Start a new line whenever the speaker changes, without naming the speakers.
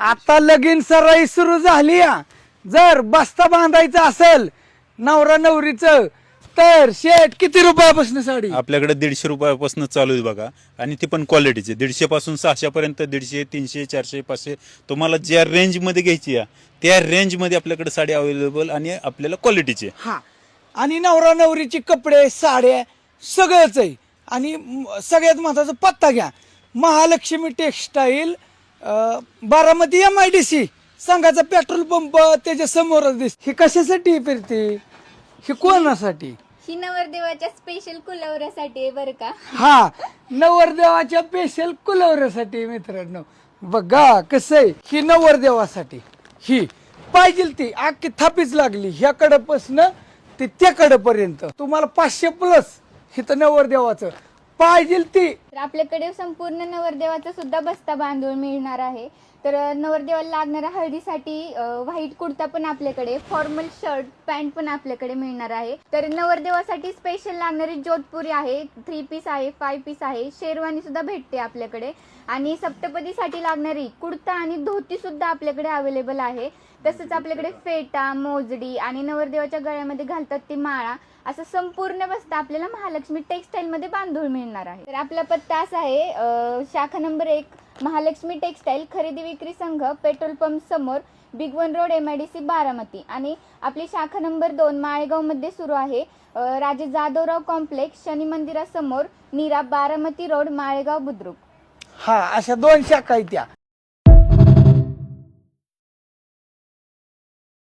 आता लगीन सराई सुरू झाली या. जर बस्ता बांधायचा असेल नवरा नवरीचं तर शेठ किती रुपयापासून साडी?
आपल्याकडे 150 रुपयापासून चालू आहे बघा. आणि ती पण क्वालिटीची 150 पासून 600 पर्यंत, 150, 300, 400, 500 तुम्हाला ज्या रेंज मध्ये घ्यायची आहे त्या रेंज मध्ये आपल्याकडे साडी अवेलेबल आणि आपल्याला क्वालिटीची.
हा, आणि नवरा नवरीची कपडे साड्या सगळंच आहे. आणि सगळ्यात महत्वाचा पत्ता घ्या, महालक्ष्मी टेक्सटाईल, बारामती MIDC संघाचा पेट्रोल पंप त्याच्या समोरच दिस. हे कशासाठी फिरते? हे कोणासाठी?
ही नवरदेवाच्या स्पेशल कुलवऱ्यासाठी आहे बरं का.
हा, नवरदेवाच्या स्पेशल कुलवऱ्यासाठी मित्रांनो. बघा कसं आहे, ही नवरदेवासाठी ही पाहिजे ती अख्खी थापीच लागली ह्याकडपासून ते त्याकडपर्यंत. तुम्हाला 500+ हिथं नवरदेवाचं पाहिजे ती.
तर आपल्याकडे संपूर्ण नवरदेवाचा सुद्धा बस्ता बांधून मिळणार आहे. तर नवरदेवाला लागणाऱ्या हळदीसाठी व्हाईट कुर्ता पण आपल्याकडे, फॉर्मल शर्ट पॅन्ट पण आपल्याकडे मिळणार आहे. तर नवरदेवासाठी स्पेशल लागणारी जोधपुरी आहे, 3 पीस आहे, 5 पीस आहे, शेरवानी सुद्धा भेटते आपल्याकडे. आणि सप्तपदीसाठी लागणारी कुर्ता आणि धोती सुद्धा आपल्याकडे अवेलेबल आहे. तसंच आपल्याकडे फेटा, मोजडी आणि नवरदेवाच्या गळ्यामध्ये घालतात ती माळा, असं संपूर्ण बस्ता आपल्याला महालक्ष्मी टेक्सटाईल मध्ये बांधून मिळणार आहे. तर आपला पत्ता असा आहे, शाखा नंबर 1 महालक्ष्मी टेक्सटाईल, खरेदी विक्री संघ, पेट्रोल पंप समोर, big one road, MIDC Baramati. आणि आपली शाखा नंबर 2 माळेगाव मध्ये सुरू आहे, राजे जाधवराव कॉम्प्लेक्स, शनी मंदिरासमोर, नीरा, बारामती रोड, माळेगाव बुद्रुक.
हा, अशा 2 शाखा आहेत त्या.